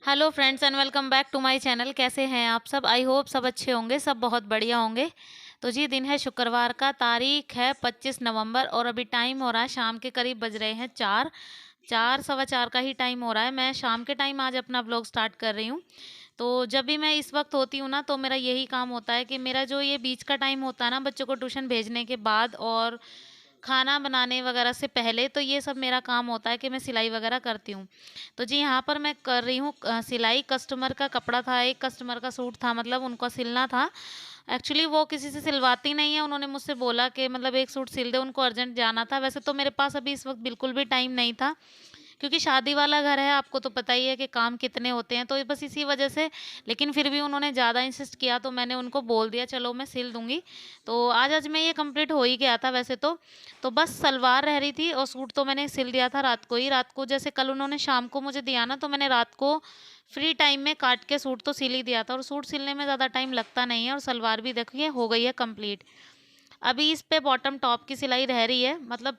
Hello friends and welcome back to my channel. कैसे हैं आप सब? आई होप सब अच्छे होंगे, सब बहुत बढ़िया होंगे। तो जी, दिन है शुक्रवार का, तारीख है 25 नवंबर और अभी टाइम हो रहा है शाम के करीब बज रहे हैं 4 सवा 4 का ही टाइम हो रहा है। मैं शाम के टाइम आज अपना ब्लॉग स्टार्ट कर रही हूँ। तो जब भी मैं इस वक्त होती हूँ ना, तो मेरा यही काम होता है कि मेरा जो ये बीच का टाइम होता है ना, बच्चों को ट्यूशन भेजने के बाद और खाना बनाने वगैरह से पहले, तो ये सब मेरा काम होता है कि मैं सिलाई वगैरह करती हूँ। तो जी, यहाँ पर मैं कर रही हूँ सिलाई। कस्टमर का कपड़ा था, एक कस्टमर का सूट था, मतलब उनको सिलना था। एक्चुअली वो किसी से सिलवाती नहीं है, उन्होंने मुझसे बोला कि मतलब एक सूट सिल दे, उनको अर्जेंट जाना था। वैसे तो मेरे पास अभी इस वक्त बिल्कुल भी टाइम नहीं था, क्योंकि शादी वाला घर है, आपको तो पता ही है कि काम कितने होते हैं, तो बस इसी वजह से। लेकिन फिर भी उन्होंने ज़्यादा इंसिस्ट किया, तो मैंने उनको बोल दिया चलो मैं सिल दूंगी। तो आज में ये कंप्लीट हो ही गया था वैसे तो बस सलवार रह रही थी और सूट तो मैंने सिल दिया था रात को ही। रात को जैसे कल उन्होंने शाम को मुझे दिया ना, तो मैंने रात को फ्री टाइम में काट के सूट तो सिल ही दिया था। और सूट सिलने में ज़्यादा टाइम लगता नहीं है, और सलवार भी देखिए हो गई है कंप्लीट। अभी इस पे बॉटम टॉप की सिलाई रह रही है, मतलब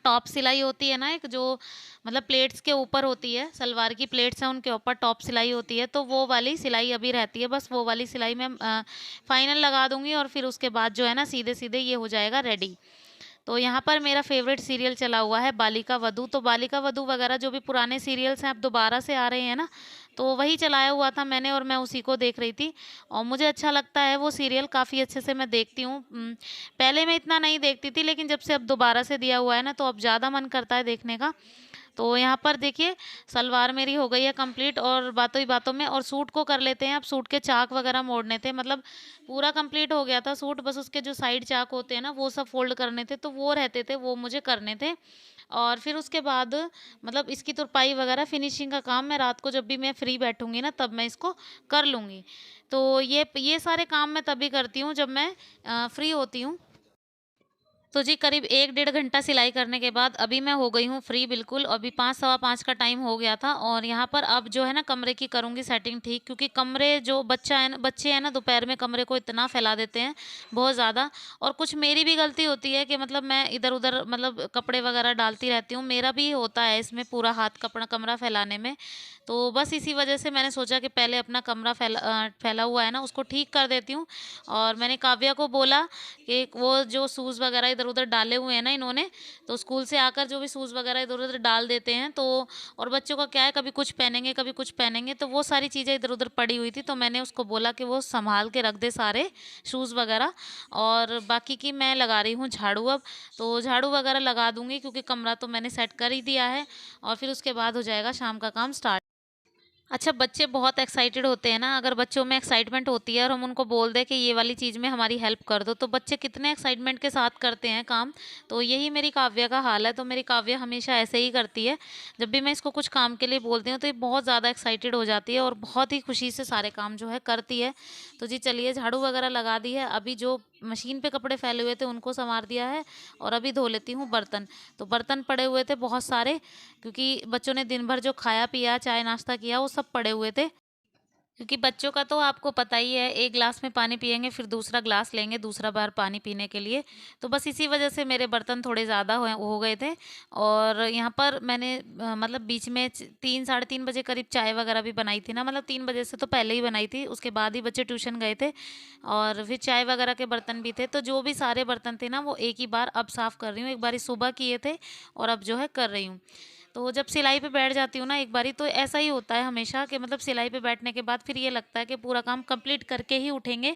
टॉप सिलाई होती है ना, एक जो मतलब प्लेट्स के ऊपर होती है, सलवार की प्लेट्स हैं उनके ऊपर टॉप सिलाई होती है, तो वो वाली सिलाई अभी रहती है। बस वो वाली सिलाई मैं फाइनल लगा दूंगी और फिर उसके बाद जो है ना, सीधे सीधे ये हो जाएगा रेडी। तो यहाँ पर मेरा फेवरेट सीरियल चला हुआ है बालिका वधू। तो बालिका वधू वगैरह जो भी पुराने सीरियल्स हैं अब दोबारा से आ रहे हैं ना, तो वही चलाया हुआ था मैंने और मैं उसी को देख रही थी। और मुझे अच्छा लगता है वो सीरियल, काफ़ी अच्छे से मैं देखती हूँ। पहले मैं इतना नहीं देखती थी, लेकिन जब से अब दोबारा से दिया हुआ है ना, तो अब ज़्यादा मन करता है देखने का। तो यहाँ पर देखिए, सलवार मेरी हो गई है कंप्लीट, और बातों ही बातों में और सूट को कर लेते हैं। अब सूट के चाक वगैरह मोड़ने थे, मतलब पूरा कंप्लीट हो गया था सूट, बस उसके जो साइड चाक होते हैं ना, वो सब फोल्ड करने थे, तो वो रहते थे, वो मुझे करने थे। और फिर उसके बाद मतलब इसकी तुरपाई वगैरह फिनिशिंग का काम मैं रात को जब भी मैं फ्री बैठूंगी ना, तब मैं इसको कर लूँगी। तो ये सारे काम मैं तभी करती हूँ जब मैं फ्री होती हूँ। तो जी, करीब 1 डेढ़ घंटा सिलाई करने के बाद अभी मैं हो गई हूँ फ्री बिल्कुल। अभी 5 सवा 5 का टाइम हो गया था, और यहाँ पर अब जो है ना, कमरे की करूँगी सेटिंग ठीक, क्योंकि कमरे जो बच्चे हैं ना, दोपहर में कमरे को इतना फैला देते हैं, बहुत ज़्यादा। और कुछ मेरी भी गलती होती है कि मतलब मैं इधर-उधर मतलब कपड़े वगैरह डालती रहती हूँ, मेरा भी होता है इसमें पूरा हाथ कपड़ा कमरा फैलाने में। तो बस इसी वजह से मैंने सोचा कि पहले अपना कमरा फैला हुआ है ना, उसको ठीक कर देती हूँ। और मैंने काव्या को बोला कि वो जो शूज़ वगैरह इधर-उधर डाले हुए हैं ना इन्होंने, तो स्कूल से आकर जो भी शूज़ वगैरह इधर-उधर डाल देते हैं, तो और बच्चों का क्या है, कभी कुछ पहनेंगे, कभी कुछ पहनेंगे, तो वो सारी चीज़ें इधर-उधर पड़ी हुई थी। तो मैंने उसको बोला कि वो सँभाल के रख दे सारे शूज़ वगैरह, और बाकी की मैं लगा रही हूँ झाड़ू अब। तो झाड़ू वगैरह लगा दूँगी, क्योंकि कमरा तो मैंने सेट कर ही दिया है, और फिर उसके बाद हो जाएगा शाम का काम स्टार्ट। अच्छा, बच्चे बहुत एक्साइटेड होते हैं ना, अगर बच्चों में एक्साइटमेंट होती है और हम उनको बोल दें कि ये वाली चीज़ में हमारी हेल्प कर दो, तो बच्चे कितने एक्साइटमेंट के साथ करते हैं काम। तो यही मेरी काव्या का हाल है। तो मेरी काव्या हमेशा ऐसे ही करती है, जब भी मैं इसको कुछ काम के लिए बोलती हूँ, तो ये बहुत ज़्यादा एक्साइटेड हो जाती है और बहुत ही खुशी से सारे काम जो है करती है। तो जी चलिए, झाड़ू वगैरह लगा दी है, अभी जो मशीन पे कपड़े फैले हुए थे उनको संवार दिया है, और अभी धो लेती हूँ बर्तन। तो बर्तन पड़े हुए थे बहुत सारे, क्योंकि बच्चों ने दिन भर जो खाया पिया, चाय नाश्ता किया, वो सब पड़े हुए थे। क्योंकि बच्चों का तो आपको पता ही है, एक ग्लास में पानी पिएँगे, फिर दूसरा ग्लास लेंगे दूसरा बार पानी पीने के लिए। तो बस इसी वजह से मेरे बर्तन थोड़े ज़्यादा हो गए थे। और यहाँ पर मैंने मतलब बीच में 3 साढ़े 3 बजे करीब चाय वगैरह भी बनाई थी ना, मतलब 3 बजे से तो पहले ही बनाई थी, उसके बाद ही बच्चे ट्यूशन गए थे, और फिर चाय वगैरह के बर्तन भी थे। तो जो भी सारे बर्तन थे ना, वो एक ही बार अब साफ़ कर रही हूँ। एक बारी सुबह किए थे और अब जो है कर रही हूँ। तो जब सिलाई पे बैठ जाती हूँ ना एक बारी, तो ऐसा ही होता है हमेशा कि मतलब सिलाई पे बैठने के बाद फिर ये लगता है कि पूरा काम कंप्लीट करके ही उठेंगे।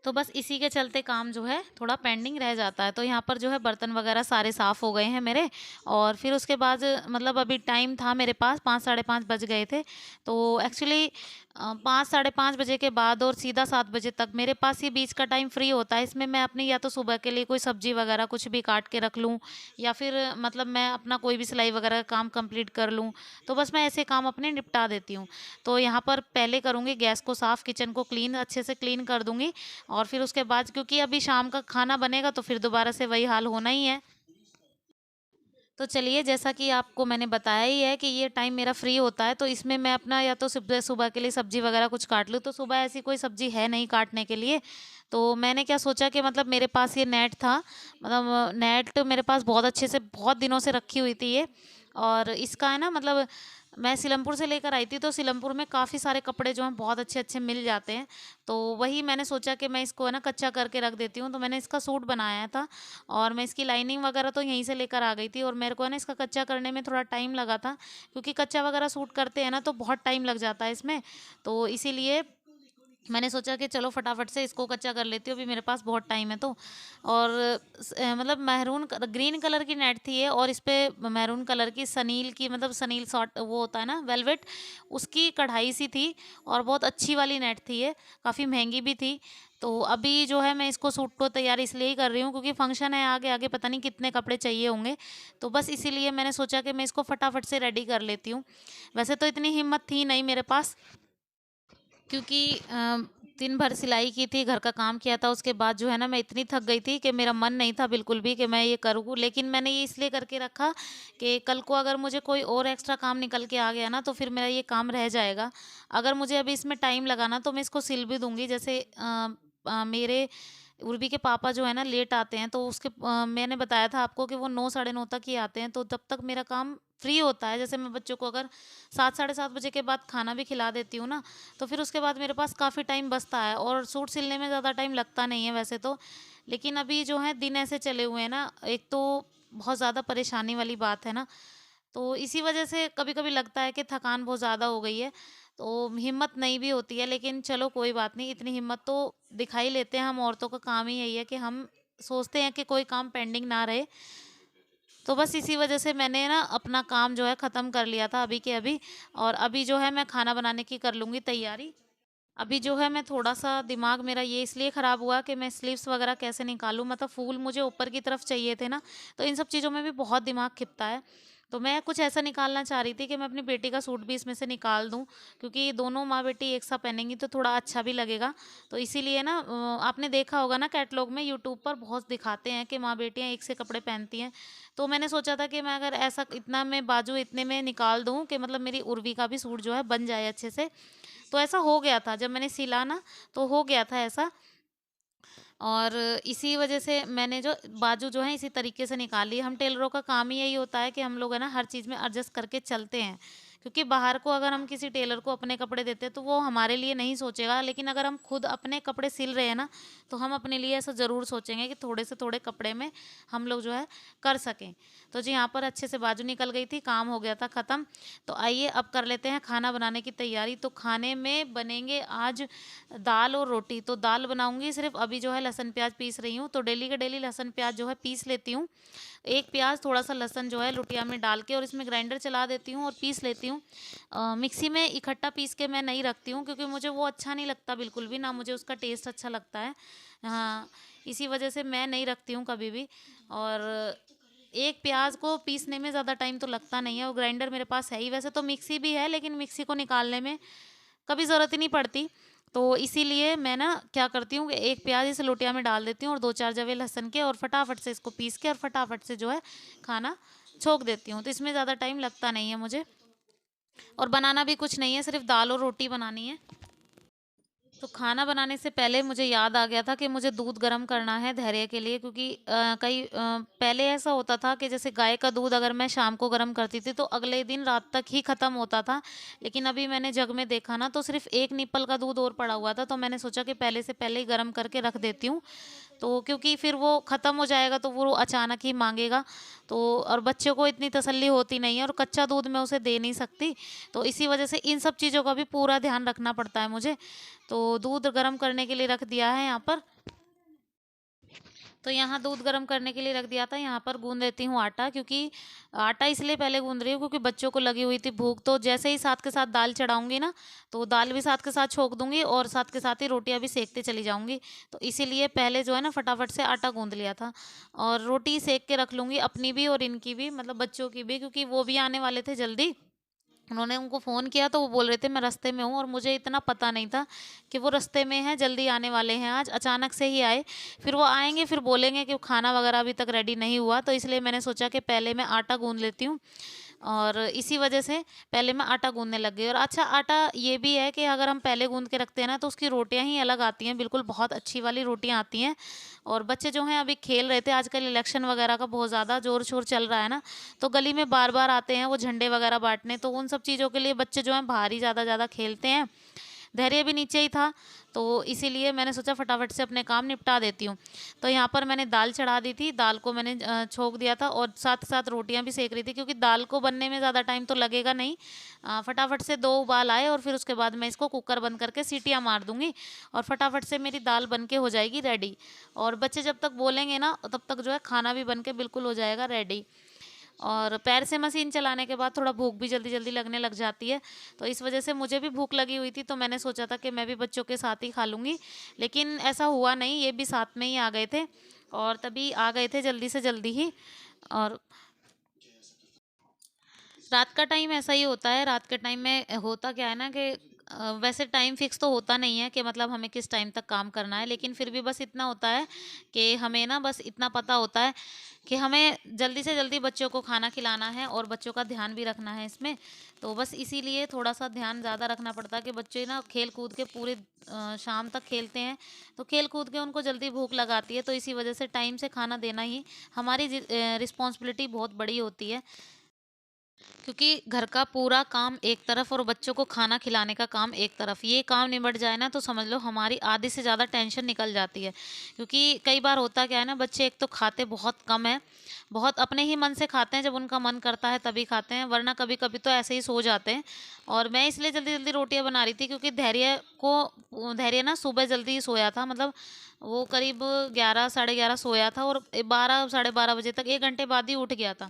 तो बस इसी के चलते काम जो है थोड़ा पेंडिंग रह जाता है। तो यहाँ पर जो है बर्तन वगैरह सारे साफ़ हो गए हैं मेरे। और फिर उसके बाद मतलब अभी टाइम था मेरे पास, 5 साढ़े 5 बज गए थे। तो एक्चुअली 5 साढ़े 5 बजे के बाद और सीधा 7 बजे तक मेरे पास ये बीच का टाइम फ्री होता है। इसमें मैं अपनी या तो सुबह के लिए कोई सब्जी वगैरह कुछ भी काट के रख लूँ, या फिर मतलब मैं अपना कोई भी सिलाई वगैरह का काम कंप्लीट कर लूँ। तो बस मैं ऐसे काम अपने निपटा देती हूँ। तो यहाँ पर पहले करूँगी गैस को साफ़, किचन को क्लीन, अच्छे से क्लीन कर दूँगी। और फिर उसके बाद, क्योंकि अभी शाम का खाना बनेगा, तो फिर दोबारा से वही हाल होना ही है। तो चलिए, जैसा कि आपको मैंने बताया ही है कि ये टाइम मेरा फ्री होता है, तो इसमें मैं अपना या तो सुबह सुबह के लिए सब्जी वगैरह कुछ काट लूँ। तो सुबह ऐसी कोई सब्जी है नहीं काटने के लिए। तो मैंने क्या सोचा कि मतलब मेरे पास ये नेट था, मतलब नेट मेरे पास बहुत अच्छे से बहुत दिनों से रखी हुई थी ये। और इसका है ना, मतलब मैं सीलमपुर से लेकर आई थी, तो सीलमपुर में काफ़ी सारे कपड़े जो हैं बहुत अच्छे-अच्छे मिल जाते हैं। तो वही मैंने सोचा कि मैं इसको है ना कच्चा करके रख देती हूँ, तो मैंने इसका सूट बनाया था और मैं इसकी लाइनिंग वगैरह तो यहीं से लेकर आ गई थी, और मेरे को है ना इसका कच्चा करने में थोड़ा टाइम लगा था, क्योंकि कच्चा वगैरह सूट करते हैं ना तो बहुत टाइम लग जाता है इसमें। तो इसीलिए मैंने सोचा कि चलो फटाफट से इसको कच्चा कर लेती हूँ, अभी मेरे पास बहुत टाइम है तो। और मतलब ग्रीन कलर की नेट थी ये, और इस पे मैरून कलर की सनील की, मतलब सनील सॉट वो होता है ना वेलवेट, उसकी कढ़ाई सी थी, और बहुत अच्छी वाली नेट थी ये, काफ़ी महंगी भी थी। तो अभी जो है मैं इसको सूट को तैयार इसलिए ही कर रही हूँ क्योंकि फंक्शन है आगे, आगे पता नहीं कितने कपड़े चाहिए होंगे, तो बस इसीलिए मैंने सोचा कि मैं इसको फटाफट से रेडी कर लेती हूँ। वैसे तो इतनी हिम्मत थी नहीं मेरे पास, क्योंकि दिन भर सिलाई की थी, घर का काम किया था, उसके बाद जो है ना मैं इतनी थक गई थी कि मेरा मन नहीं था बिल्कुल भी कि मैं ये करूँ। लेकिन मैंने ये इसलिए करके रखा कि कल को अगर मुझे कोई और एक्स्ट्रा काम निकल के आ गया ना, तो फिर मेरा ये काम रह जाएगा। अगर मुझे अभी इसमें टाइम लगा ना, तो मैं इसको सिल भी दूँगी। जैसे मेरे उर्वी के पापा जो है ना लेट आते हैं, तो मैंने बताया था आपको कि वो 9 साढ़े 9 तक ही आते हैं, तो तब तक मेरा काम फ्री होता है। जैसे मैं बच्चों को अगर 7 साढ़े 7 बजे के बाद खाना भी खिला देती हूँ ना, तो फिर उसके बाद मेरे पास काफ़ी टाइम बचता है, और सूट सिलने में ज़्यादा टाइम लगता नहीं है वैसे तो। लेकिन अभी जो है दिन ऐसे चले हुए हैं ना, एक तो बहुत ज़्यादा परेशानी वाली बात है ना, तो इसी वजह से कभी-कभी लगता है कि थकान बहुत ज़्यादा हो गई है, तो हिम्मत नहीं भी होती है। लेकिन चलो कोई बात नहीं, इतनी हिम्मत तो दिखा ही लेते हैं, हम औरतों का काम ही यही है कि हम सोचते हैं कि कोई काम पेंडिंग ना रहे। तो बस इसी वजह से मैंने ना अपना काम जो है ख़त्म कर लिया था अभी के अभी, और अभी जो है मैं खाना बनाने की कर लूँगी तैयारी। अभी जो है मैं थोड़ा-सा दिमाग मेरा ये इसलिए ख़राब हुआ कि मैं स्लीव्स वग़ैरह कैसे निकालूँ, मतलब फूल मुझे ऊपर की तरफ चाहिए थे ना, तो इन सब चीज़ों में भी बहुत दिमाग खिंचता है। तो मैं कुछ ऐसा निकालना चाह रही थी कि मैं अपनी बेटी का सूट भी इसमें से निकाल दूँ, क्योंकि दोनों माँ-बेटी एक साथ पहनेंगी तो थोड़ा अच्छा भी लगेगा। तो इसीलिए ना आपने देखा होगा ना कैटलॉग में, यूट्यूब पर बहुत दिखाते हैं कि माँ-बेटियाँ एक से कपड़े पहनती हैं। तो मैंने सोचा था कि मैं अगर ऐसा इतना मैं बाजू इतने में निकाल दूँ कि मतलब मेरी उर्वी का भी सूट जो है बन जाए अच्छे से। तो ऐसा हो गया था जब मैंने सिला ना, तो हो गया था ऐसा। और इसी वजह से मैंने जो बाजू जो है इसी तरीके से निकाली। हम टेलरों का काम ही यही होता है कि हम लोग है ना हर चीज़ में एडजस्ट करके चलते हैं, क्योंकि बाहर को अगर हम किसी टेलर को अपने कपड़े देते हैं तो वो हमारे लिए नहीं सोचेगा, लेकिन अगर हम खुद अपने कपड़े सिल रहे हैं ना, तो हम अपने लिए ऐसा ज़रूर सोचेंगे कि थोड़े से थोड़े कपड़े में हम लोग जो है कर सकें। तो जी यहाँ पर अच्छे से बाजू निकल गई थी, काम हो गया था ख़त्म। तो आइए अब कर लेते हैं खाना बनाने की तैयारी। तो खाने में बनेंगे आज दाल और रोटी। तो दाल बनाऊँगी सिर्फ़, अभी जो है लहसुन प्याज़ पीस रही हूँ, तो डेली के डेली लहसुन प्याज़ जो है पीस लेती हूँ। 1 प्याज़ थोड़ा-सा लहसुन जो है लुटिया में डाल के और इसमें ग्राइंडर चला देती हूँ और पीस लेती हूँ। मिक्सी में इकट्ठा पीस के मैं नहीं रखती हूँ, क्योंकि मुझे वो अच्छा नहीं लगता बिल्कुल भी, ना मुझे उसका टेस्ट अच्छा लगता है। हाँ, इसी वजह से मैं नहीं रखती हूँ कभी भी। और 1 प्याज़ को पीसने में ज़्यादा टाइम तो लगता नहीं है, और ग्राइंडर मेरे पास है ही। वैसे तो मिक्सी भी है, लेकिन मिक्सी को निकालने में कभी ज़रूरत ही नहीं पड़ती। तो इसीलिए मैं ना क्या करती हूँ कि 1 प्याज़ इस लोटिया में डाल देती हूँ और 2-4 जवे लहसुन के, और फटाफट से इसको पीस के और फटाफट से जो है खाना छोंक देती हूँ। तो इसमें ज़्यादा टाइम लगता नहीं है मुझे, और बनाना भी कुछ नहीं है, सिर्फ़ दाल और रोटी बनानी है। तो खाना बनाने से पहले मुझे याद आ गया था कि मुझे दूध गर्म करना है धैर्य के लिए, क्योंकि पहले ऐसा होता था कि जैसे गाय का दूध अगर मैं शाम को गर्म करती थी तो अगले दिन रात तक ही ख़त्म होता था। लेकिन अभी मैंने जग में देखा ना, तो सिर्फ़ 1 निप्पल का दूध और पड़ा हुआ था, तो मैंने सोचा कि पहले से पहले ही गर्म करके रख देती हूँ। तो क्योंकि फिर वो ख़त्म हो जाएगा तो वो अचानक ही माँगेगा, तो और बच्चों को इतनी तसल्ली होती नहीं है, और कच्चा दूध मैं उसे दे नहीं सकती। तो इसी वजह से इन सब चीज़ों का भी पूरा ध्यान रखना पड़ता है मुझे। तो दूध गर्म करने के लिए रख दिया है यहाँ पर। तो यहाँ दूध गर्म करने के लिए रख दिया था, यहाँ पर गूँध देती हूँ आटा, क्योंकि आटा इसलिए पहले गूँध रही हूँ क्योंकि बच्चों को लगी हुई थी भूख। तो जैसे ही साथ के साथ दाल चढ़ाऊँगी ना, तो दाल भी साथ के साथ छोंक दूँगी और साथ के साथ ही रोटियाँ भी सेकते चली जाऊँगी। तो इसीलिए पहले जो है ना फटाफट से आटा गूँध लिया था, और रोटी सेक के रख लूँगी अपनी भी और इनकी भी, मतलब बच्चों की भी, क्योंकि वो भी आने वाले थे जल्दी। उन्होंने उनको फ़ोन किया तो वो बोल रहे थे मैं रास्ते में हूँ, और मुझे इतना पता नहीं था कि वो रास्ते में हैं, जल्दी आने वाले हैं आज, अचानक से ही आए। फिर वो आएँगे फिर बोलेंगे कि खाना वगैरह अभी तक रेडी नहीं हुआ, तो इसलिए मैंने सोचा कि पहले मैं आटा गूँध लेती हूँ। और इसी वजह से पहले मैं आटा गूँधने लग गई। और अच्छा, आटा ये भी है कि अगर हम पहले गूँध के रखते हैं ना, तो उसकी रोटियाँ ही अलग आती हैं, बिल्कुल बहुत अच्छी वाली रोटियाँ आती हैं। और बच्चे जो हैं अभी खेल रहे थे, आजकल इलेक्शन वगैरह का बहुत ज़्यादा ज़ोर-शोर चल रहा है ना, तो गली में बार-बार आते हैं वो झंडे वगैरह बाँटने, तो उन सब चीज़ों के लिए बच्चे जो हैं बाहर ही ज़्यादा खेलते हैं। धैर्य भी नीचे ही था, तो इसीलिए मैंने सोचा फटाफट से अपने काम निपटा देती हूँ। तो यहाँ पर मैंने दाल चढ़ा दी थी, दाल को मैंने छोंक दिया था और साथ-साथ रोटियाँ भी सेंक रही थी, क्योंकि दाल को बनने में ज़्यादा टाइम तो लगेगा नहीं। फटाफट से 2 उबाल आए और फिर उसके बाद मैं इसको कुकर बंद करके सीटियाँ मार दूँगी और फटाफट से मेरी दाल बन के हो जाएगी रेडी। और बच्चे जब तक बोलेंगे ना, तब तक जो है खाना भी बन के बिल्कुल हो जाएगा रेडी। और पैर से मशीन चलाने के बाद थोड़ा भूख भी जल्दी-जल्दी लगने लग जाती है। तो इस वज़ह से मुझे भी भूख लगी हुई थी, तो मैंने सोचा था कि मैं भी बच्चों के साथ ही खा लूँगी। लेकिन ऐसा हुआ नहीं, ये भी साथ में ही आ गए थे और तभी आ गए थे जल्दी से जल्दी ही। और रात का टाइम ऐसा ही होता है। रात के टाइम में होता क्या है ना कि वैसे टाइम फिक्स तो होता नहीं है कि मतलब हमें किस टाइम तक काम करना है, लेकिन फिर भी बस इतना होता है कि हमें ना बस इतना पता होता है कि हमें जल्दी से जल्दी बच्चों को खाना खिलाना है और बच्चों का ध्यान भी रखना है इसमें। तो बस इसीलिए थोड़ा सा ध्यान ज़्यादा रखना पड़ता है कि बच्चे ना खेल कूद के पूरे शाम तक खेलते हैं, तो खेल कूद के उनको जल्दी भूख लगाती है, तो इसी वजह से टाइम से खाना देना ही हमारी रिस्पॉन्सिबिलिटी बहुत बड़ी होती है। क्योंकि घर का पूरा काम एक तरफ और बच्चों को खाना खिलाने का काम एक तरफ, ये काम निबट जाए ना, तो समझ लो हमारी आधी से ज़्यादा टेंशन निकल जाती है। क्योंकि कई बार होता क्या है ना, बच्चे एक तो खाते बहुत कम है, बहुत अपने ही मन से खाते हैं, जब उनका मन करता है तभी खाते हैं, वरना कभी कभी तो ऐसे ही सो जाते हैं। और मैं इसलिए जल्दी जल्दी रोटियां बना रही थी, क्योंकि धैर्य ना सुबह जल्दी ही सोया था, मतलब वो करीब 11 साढ़े 11 सोया था और 12 साढ़े 12 बजे तक 1 घंटे बाद ही उठ गया था।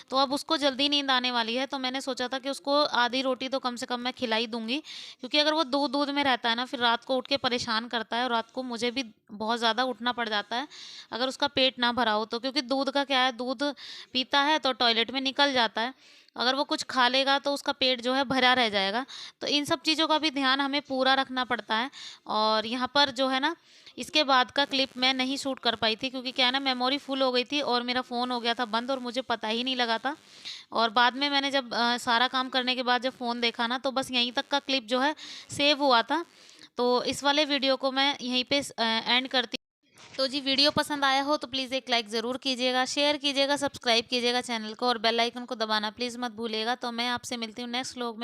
तो अब उसको जल्दी नींद आने वाली है, तो मैंने सोचा था कि उसको आधी रोटी तो कम से कम मैं खिला ही दूंगी, क्योंकि अगर वो दूध दूध में रहता है ना, फिर रात को उठ के परेशान करता है और रात को मुझे भी बहुत ज़्यादा उठना पड़ जाता है अगर उसका पेट ना भरा हो तो। क्योंकि दूध का क्या है, दूध पीता है तो टॉयलेट में निकल जाता है, अगर वो कुछ खा लेगा तो उसका पेट जो है भरा रह जाएगा। तो इन सब चीज़ों का भी ध्यान हमें पूरा रखना पड़ता है। और यहाँ पर जो है ना, इसके बाद का क्लिप मैं नहीं शूट कर पाई थी, क्योंकि क्या है ना, मेमोरी फुल हो गई थी और मेरा फ़ोन हो गया था बंद और मुझे पता ही नहीं लगा था। और बाद में मैंने जब सारा काम करने के बाद जब फ़ोन देखा ना, तो बस यहीं तक का क्लिप जो है सेव हुआ था। तो इस वाले वीडियो को मैं यहीं पे एंड करती। तो जी, वीडियो पसंद आया हो तो प्लीज़ एक लाइक ज़रूर कीजिएगा, शेयर कीजिएगा, सब्सक्राइब कीजिएगा चैनल को और बेल आइकन को दबाना प्लीज़ मत भूलिएगा। तो मैं आपसे मिलती हूँ नेक्स्ट व्लॉग में।